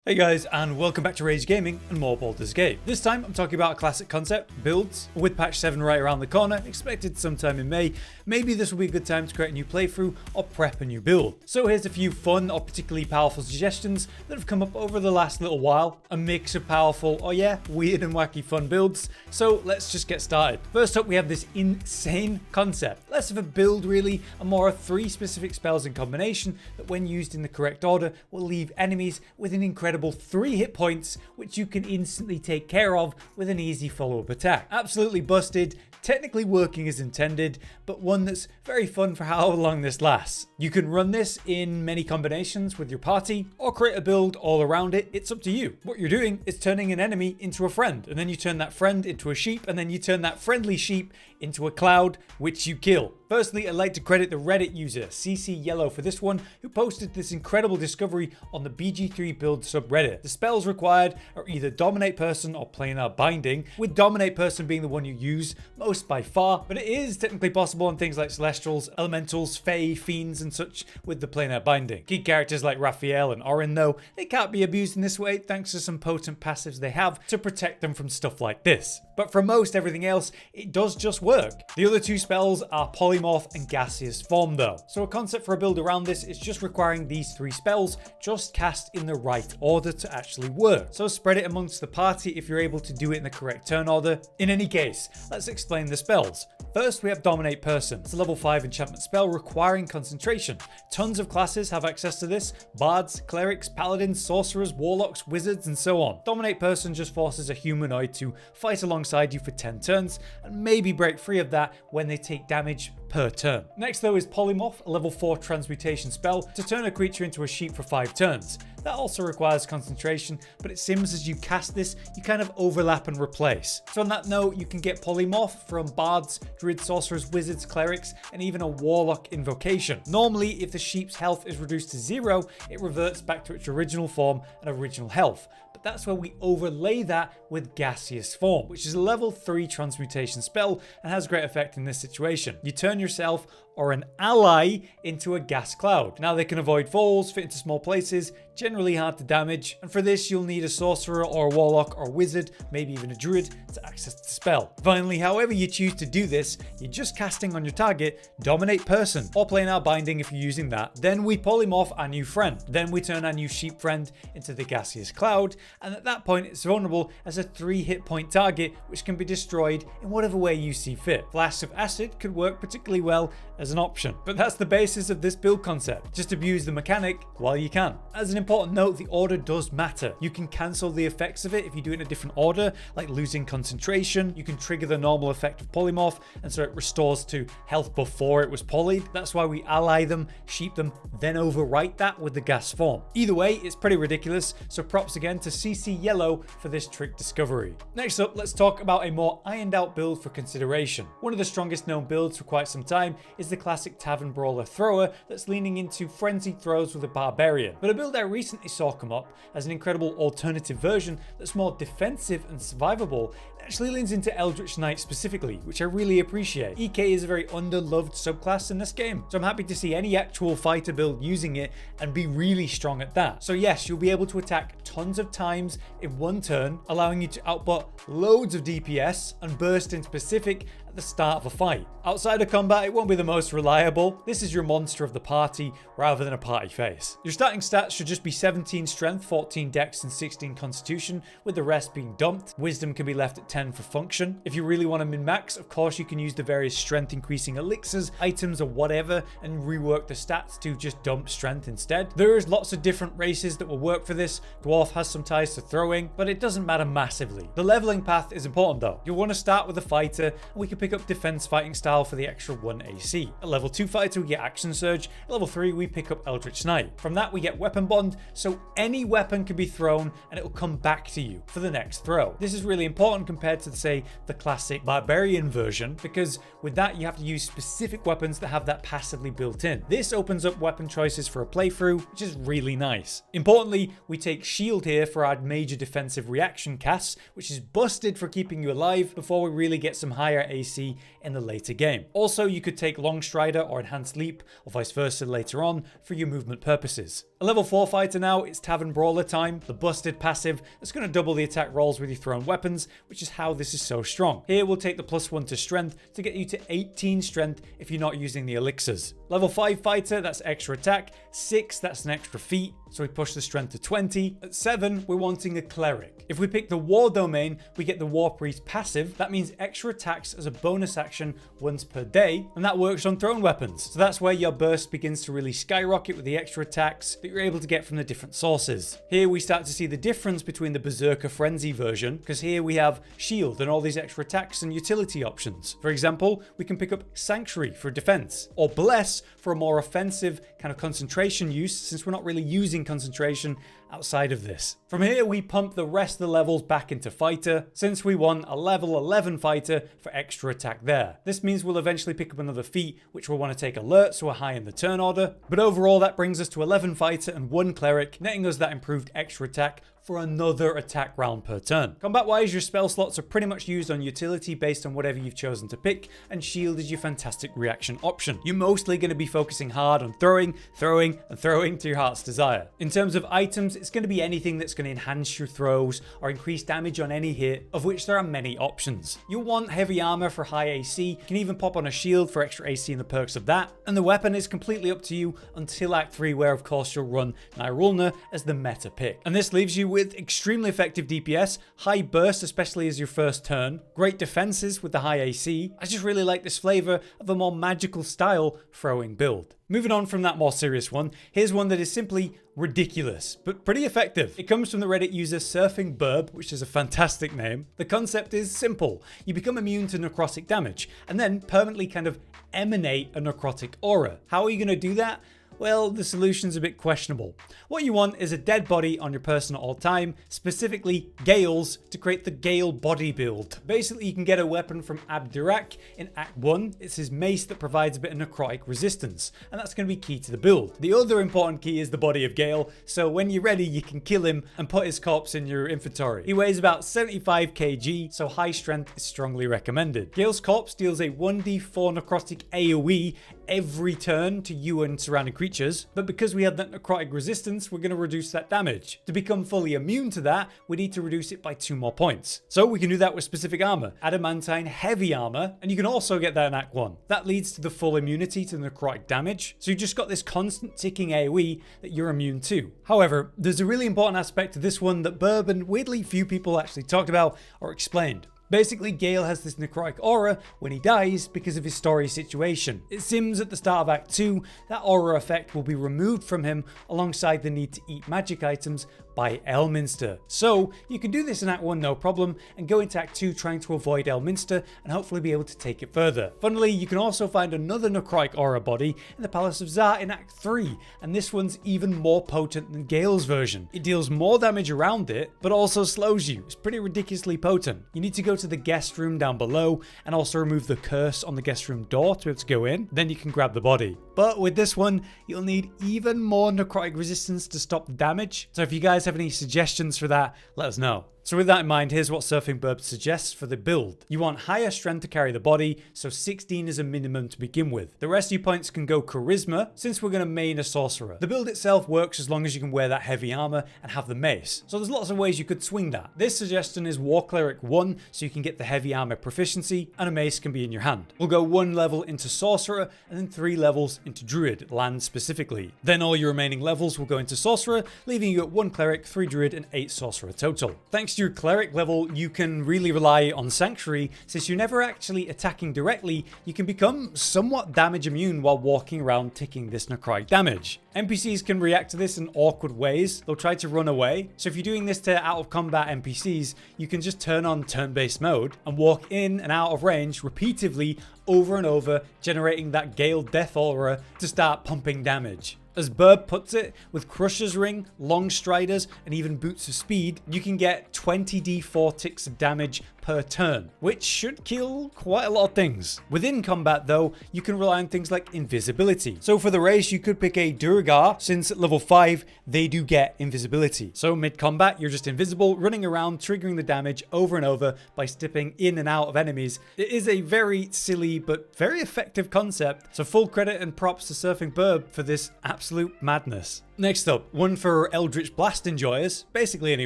Hey guys, and welcome back to Rage Gaming and more Baldurs Gate. This time I'm talking about a classic concept, builds. With patch 7 right around the corner, expected sometime in May, maybe this will be a good time to create a new playthrough or prep a new build. So here's a few fun or particularly powerful suggestions that have come up over the last little while. A mix of powerful or weird and wacky fun builds. So let's just get started. First up we have this insane concept. Less of a build really, and more of 3 specific spells in combination that when used in the correct order will leave enemies with an incredible 3 hit points, which you can instantly take care of with an easy follow-up attack. Absolutely busted, technically working as intended, but one that's very fun for how long this lasts. You can run this in many combinations with your party, or create a build all around it. It's up to you. What you're doing is turning an enemy into a friend, and then you turn that friend into a sheep, and then you turn that friendly sheep into a cloud, which you kill. Firstly, I'd like to credit the Reddit user CC Yellow for this one, who posted this incredible discovery on the BG3 build subreddit. The spells required are either Dominate Person or Planar Binding, with Dominate Person being the one you use most by far, but it is technically possible on things like Celestials, Elementals, Fae, Fiends and such with the Planar Binding. Key characters like Raphael and Orin though, they can't be abused in this way thanks to some potent passives they have to protect them from stuff like this. But for most everything else, it does just work. The other 2 spells are Polymorph and Gaseous Form though. So a concept for a build around this is just requiring these 3 spells just cast in the right order to actually work. So spread it amongst the party if you're able to do it in the correct turn order. In any case, let's explain the spells. First, we have Dominate Person. It's a level 5 enchantment spell requiring concentration. Tons of classes have access to this: bards, clerics, paladins, sorcerers, warlocks, wizards, and so on. Dominate Person just forces a humanoid to fight alongside you for 10 turns, and maybe break free of that when they take damage per turn. Next though is Polymorph, a level 4 transmutation spell to turn a creature into a sheep for 5 turns. That also requires concentration, but it seems as you cast this, you kind of overlap and replace. So on that note, you can get Polymorph from bards, druid, sorcerers, wizards, clerics, and even a warlock invocation. Normally, if the sheep's health is reduced to 0, it reverts back to its original form and original health. But that's where we overlay that with Gaseous Form, which is a level 3 transmutation spell and has great effect in this situation. You turn yourself or an ally into a gas cloud. Now they can avoid falls, fit into small places, generally hard to damage, and for this you'll need a sorcerer or a warlock or wizard, maybe even a druid, to access the spell. Finally, however you choose to do this, you're just casting on your target Dominate Person or Planar Binding if you're using that. Then we polymorph our new friend. Then we turn our new sheep friend into the gaseous cloud, and at that point it's vulnerable as a 3 hit point target which can be destroyed in whatever way you see fit. Flasks of acid could work particularly well as an option. But that's the basis of this build concept. Just abuse the mechanic while you can. As an important note, the order does matter. You can cancel the effects of it if you do it in a different order, like losing concentration. You can trigger the normal effect of polymorph, and so it restores to health before it was polyed. That's why we ally them, sheep them, then overwrite that with the gas form. Either way, it's pretty ridiculous, so props again to CC Yellow for this trick discovery. Next up, let's talk about a more ironed out build for consideration. One of the strongest known builds for quite some time is the classic tavern brawler thrower that's leaning into frenzied throws with a barbarian. But a build I recently saw come up as an incredible alternative version that's more defensive and survivable actually leans into Eldritch Knight specifically, which I really appreciate. EK is a very underloved subclass in this game, so I'm happy to see any actual fighter build using it and be really strong at that. So yes, you'll be able to attack tons of times in one turn, allowing you to output loads of DPS and burst in specific at the start of a fight. Outside of combat, it won't be the most reliable. This is your monster of the party rather than a party face. Your starting stats should just be 17 strength, 14 dex, and 16 constitution, with the rest being dumped. Wisdom can be left at 10 for function. If you really want to min-max, of course you can use the various strength increasing elixirs, items, or whatever, and rework the stats to just dump strength instead. There is lots of different races that will work for this. Dwarf has some ties to throwing, but it doesn't matter massively. The leveling path is important though. You'll want to start with a fighter, and we can pick up defense fighting style for the extra 1 AC. At level 2 fighter we get action surge. At level 3 we pick up Eldritch Knight. From that we get weapon bond, so any weapon can be thrown and it will come back to you for the next throw. This is really important compared to say the classic barbarian version, because with that you have to use specific weapons that have that passively built in. This opens up weapon choices for a playthrough, which is really nice. Importantly, we take shield here for our major defensive reaction casts, which is busted for keeping you alive before we really get some higher AC in the later game. Also, you could take Long Strider or Enhanced Leap, or vice versa later on, for your movement purposes. A level 4 fighter now, it's Tavern Brawler time, the busted passive that's going to double the attack rolls with your thrown weapons, which is how this is so strong. Here we'll take the +1 to strength to get you to 18 strength if you're not using the elixirs. Level 5 fighter, that's extra attack. 6, that's an extra feat, so we push the strength to 20. At 7, we're wanting a Cleric. If we pick the War Domain, we get the War Priest passive. That means extra attacks as a bonus action once per day, and that works on thrown weapons. So that's where your burst begins to really skyrocket with the extra attacks that you're able to get from the different sources. Here we start to see the difference between the Berserker Frenzy version, because here we have shield and all these extra attacks and utility options. For example, we can pick up Sanctuary for defense, or Bless for a more offensive kind of concentration use, since we're not really using concentration outside of this. From here, we pump the rest of the levels back into fighter, since we want a level 11 fighter for extra attack there. This means we'll eventually pick up another feat, which we'll want to take alert, so we're high in the turn order. But overall, that brings us to 11 fighter and 1 cleric, netting us that improved extra attack for another attack round per turn. Combat wise, your spell slots are pretty much used on utility based on whatever you've chosen to pick, and shield is your fantastic reaction option. You're mostly going to be focusing hard on throwing to your heart's desire. In terms of items, it's going to be anything that's going to enhance your throws or increase damage on any hit, of which there are many options. You'll want heavy armor for high AC, you can even pop on a shield for extra AC and the perks of that, and the weapon is completely up to you until Act 3, where of course you'll run Nirulna as the meta pick. And this leaves you with extremely effective DPS, high burst especially as your first turn, great defenses with the high AC. I just really like this flavor of a more magical style throwing build. Moving on from that more serious one, here's one that is simply ridiculous, but pretty effective. It comes from the Reddit user Surfing Burb, which is a fantastic name. The concept is simple. You become immune to necrotic damage, and then permanently kind of emanate a necrotic aura. How are you going to do that? Well, the solution's a bit questionable. What you want is a dead body on your person at all time, specifically Gales, to create the Gale body build. Basically, you can get a weapon from Abdurak in Act 1. It's his mace that provides a bit of necrotic resistance, and that's going to be key to the build. The other important key is the body of Gale, so when you're ready, you can kill him and put his corpse in your inventory. He weighs about 75 kg, so high strength is strongly recommended. Gale's corpse deals a 1d4 necrotic AoE every turn to you and surrounding creatures, but because we have that necrotic resistance, we're going to reduce that damage. To become fully immune to that, we need to reduce it by 2 more points. So we can do that with specific armor, adamantine heavy armor, and you can also get that in Act 1. That leads to the full immunity to the necrotic damage, so you've just got this constant ticking AoE that you're immune to. However, there's a really important aspect to this one that Burb and weirdly few people actually talked about or explained. Basically, Gale has this necrotic aura when he dies because of his story situation. It seems at the start of Act 2, that aura effect will be removed from him alongside the need to eat magic items by Elminster. So you can do this in Act 1 no problem and go into Act 2 trying to avoid Elminster and hopefully be able to take it further. Funnily, you can also find another necrotic aura body in the Palace of Zar in Act 3, and this one's even more potent than Gale's version. It deals more damage around it, but also slows you. It's pretty ridiculously potent. You need to go to the guest room down below and also remove the curse on the guest room door to be able to go in. Then you can grab the body. But with this one, you'll need even more necrotic resistance to stop the damage. So if you guys have any suggestions for that, let us know. So with that in mind, here's what Surfing Burb suggests for the build. You want higher strength to carry the body, so 16 is a minimum to begin with. The rest of your points can go charisma, since we're going to main a sorcerer. The build itself works as long as you can wear that heavy armor and have the mace. So there's lots of ways you could swing that. This suggestion is War Cleric 1, so you can get the heavy armor proficiency, and a mace can be in your hand. We'll go 1 level into sorcerer, and then 3 levels into druid, land specifically. Then all your remaining levels will go into sorcerer, leaving you at 1 cleric, 3 druid, and 8 sorcerer total. Thanks to your cleric level, you can really rely on sanctuary. Since you're never actually attacking directly, you can become somewhat damage immune while walking around ticking this necrotic damage. NPCs can react to this in awkward ways. They'll try to run away. So if you're doing this to out of combat NPCs, you can just turn on turn-based mode and walk in and out of range repeatedly over and over, generating that Gale death aura to start pumping damage. As Burb puts it, with Crusher's Ring, Long Striders, and even Boots of Speed, you can get 20d4 ticks of damage per turn, which should kill quite a lot of things. Within combat though, you can rely on things like invisibility. So for the race, you could pick a Durgar, since at level 5, they do get invisibility. So mid-combat, you're just invisible, running around, triggering the damage over and over by stepping in and out of enemies. It is a very silly but very effective concept, so full credit and props to Surfing Burb for this absolute madness. Next up, one for Eldritch Blast enjoyers, basically any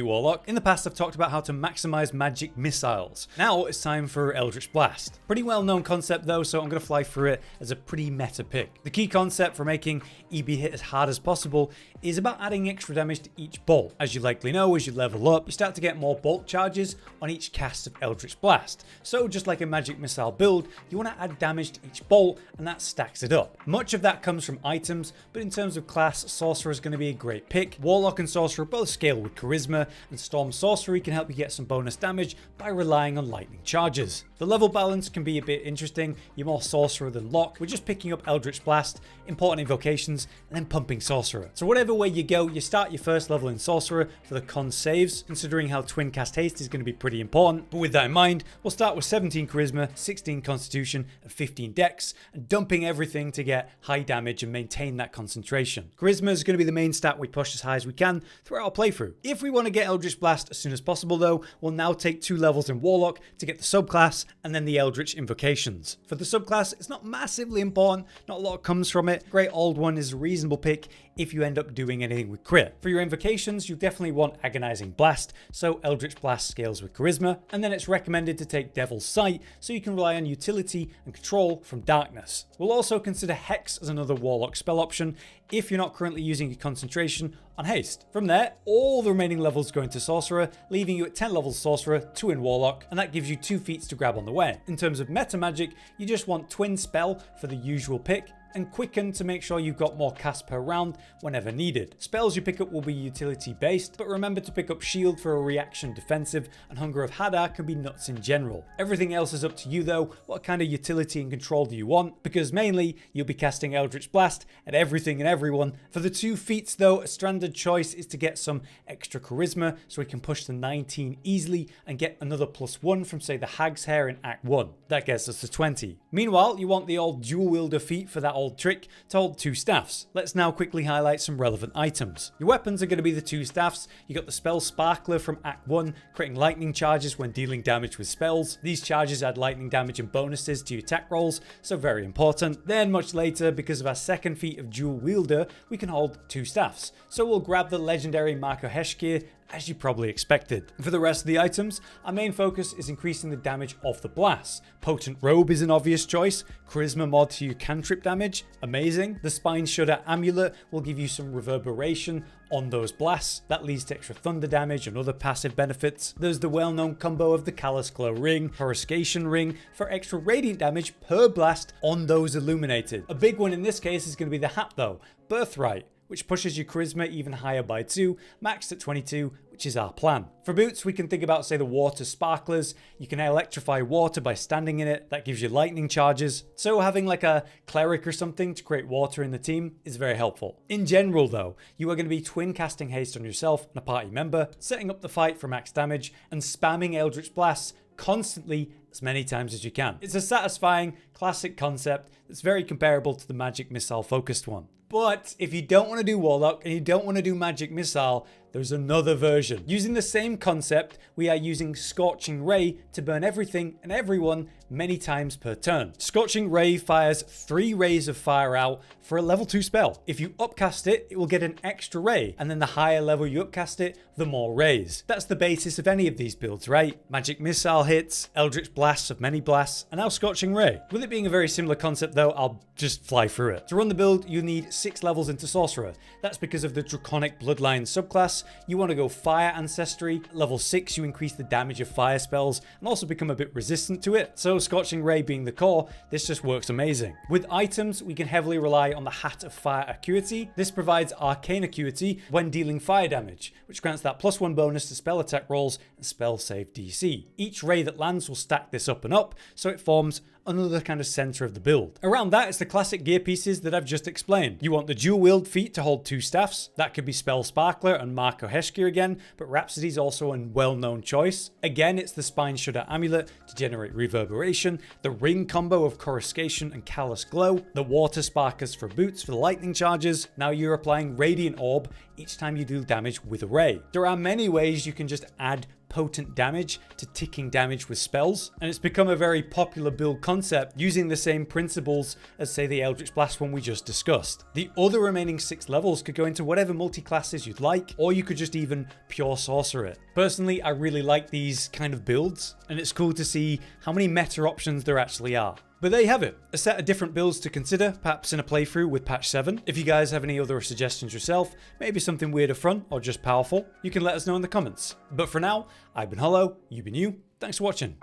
warlock. In the past I've talked about how to maximize magic missiles. Now it's time for Eldritch Blast. Pretty well known concept though, so I'm going to fly through it as a pretty meta pick. The key concept for making EB hit as hard as possible is about adding extra damage to each bolt. As you likely know, as you level up, you start to get more bolt charges on each cast of Eldritch Blast. So just like a magic missile build, you want to add damage to each bolt and that stacks it up. Much of that comes from items, but in terms of class, Sorcerer is going to be a great pick. Warlock and Sorcerer both scale with charisma, and Storm Sorcery can help you get some bonus damage by relying on lightning charges. The level balance can be a bit interesting. You're more Sorcerer than Lock. We're just picking up Eldritch Blast, important invocations, and then pumping Sorcerer. So whatever way you go, you start your first level in Sorcerer for the con saves, considering how Twin Cast Haste is going to be pretty important. But with that in mind, we'll start with 17 Charisma, 16 Constitution, and 15 Dex, and dumping everything to get high damage and maintain that concentration. Charisma is going to be the main stat we push as high as we can throughout our playthrough. If we want to get Eldritch Blast as soon as possible though, we'll now take 2 levels in Warlock to get the subclass and then the Eldritch invocations. For the subclass, it's not massively important, not a lot comes from it. Great Old One is a reasonable pick if you end up doing anything with crit. For your invocations, you definitely want Agonizing Blast, so Eldritch Blast scales with charisma, and then it's recommended to take Devil's Sight so you can rely on utility and control from darkness. We'll also consider Hex as another Warlock spell option if you're not currently using your concentration on haste. From there, all the remaining levels go into Sorcerer, leaving you at 10 levels Sorcerer, 2 in Warlock, and that gives you 2 feats to grab on the way. In terms of meta magic, you just want Twin Spell for the usual pick, and Quicken to make sure you've got more cast per round whenever needed. Spells you pick up will be utility based, but remember to pick up Shield for a reaction defensive, and Hunger of Hadar can be nuts in general. Everything else is up to you though. What kind of utility and control do you want? Because mainly you'll be casting Eldritch Blast at everything and everyone. For the 2 feats though, a standard choice is to get some extra charisma so we can push the 19 easily and get another +1 from say the Hag's Hair in Act 1. That gets us to 20. Meanwhile, you want the old dual wielder feat for that old trick to hold 2 staffs. Let's now quickly highlight some relevant items. Your weapons are going to be the 2 staffs. You got the spell Sparkler from Act 1, creating lightning charges when dealing damage with spells. These charges add lightning damage and bonuses to your attack rolls, so very important. Then much later, because of our second feat of dual wielder, we can hold 2 staffs. So we'll grab the legendary Marco Heshkir, as you probably expected. For the rest of the items, our main focus is increasing the damage of the blasts. Potent Robe is an obvious choice. Charisma mod to your cantrip damage, amazing. The Spine Shudder Amulet will give you some reverberation on those blasts. That leads to extra thunder damage and other passive benefits. There's the well-known combo of the Callous Glow Ring, Coruscation Ring for extra radiant damage per blast on those illuminated. A big one in this case is going to be the hat though, Birthright, which pushes your charisma even higher by 2, maxed at 22, which is our plan. For boots, we can think about say the water sparklers. You can electrify water by standing in it. That gives you lightning charges. So having like a cleric or something to create water in the team is very helpful. In general though, you are going to be twin casting haste on yourself and a party member, setting up the fight for max damage and spamming Eldritch Blasts constantly as many times as you can. It's a satisfying, classic concept that's very comparable to the Magic Missile focused one. But if you don't want to do Warlock and you don't want to do Magic Missile, there's another version. Using the same concept, we are using Scorching Ray to burn everything and everyone many times per turn. Scorching Ray fires 3 rays of fire out for a level 2 spell. If you upcast it, it will get an extra ray, and then the higher level you upcast it, the more rays. That's the basis of any of these builds, right? Magic Missile hits, Eldritch Blasts of many blasts, and now Scorching Ray. With it being a very similar concept though, I'll just fly through it. To run the build, you need 6 levels into Sorcerer. That's because of the Draconic Bloodline subclass. You want to go Fire Ancestry. Level 6, you increase the damage of fire spells and also become a bit resistant to it. So Scorching Ray being the core, this just works amazing. With items, we can heavily rely on the Hat of Fire Acuity. This provides Arcane Acuity when dealing fire damage, which grants that +1 bonus to spell attack rolls and spell save DC. Each ray that lands will stack this up and up, so it forms another kind of center of the build. Around that is the classic gear pieces that I've just explained. You want the dual wield feat to hold 2 staffs. That could be Spell Sparkler and Marco Heshkir again, but Rhapsody's also a well-known choice. Again, it's the Spine Shudder Amulet to generate reverberation, the ring combo of Coruscation and Callous Glow, the Water Sparkers for boots for the lightning charges. Now you're applying Radiant Orb each time you do damage with a ray. There are many ways you can just add potent damage to ticking damage with spells, and it's become a very popular build concept using the same principles as, say, the Eldritch Blast one we just discussed. The other remaining 6 levels could go into whatever multi-classes you'd like, or you could just even pure Sorcerer it. Personally, I really like these kind of builds, and it's cool to see how many meta options there actually are. But there you have it, a set of different builds to consider, perhaps in a playthrough with patch 7. If you guys have any other suggestions yourself, maybe something weird or fun, or just powerful, you can let us know in the comments. But for now, I've been Hollow, you've been you, thanks for watching.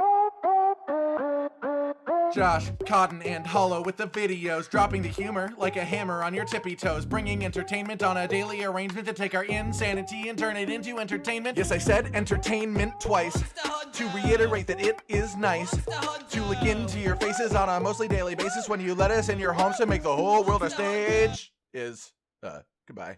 Josh, Cotton, and Hollow with the videos, dropping the humor like a hammer on your tippy toes, bringing entertainment on a daily arrangement to take our insanity and turn it into entertainment. Yes, I said entertainment twice, to reiterate that it is nice to look into your faces on a mostly daily basis when you let us in your homes to make the whole world a stage. Goodbye.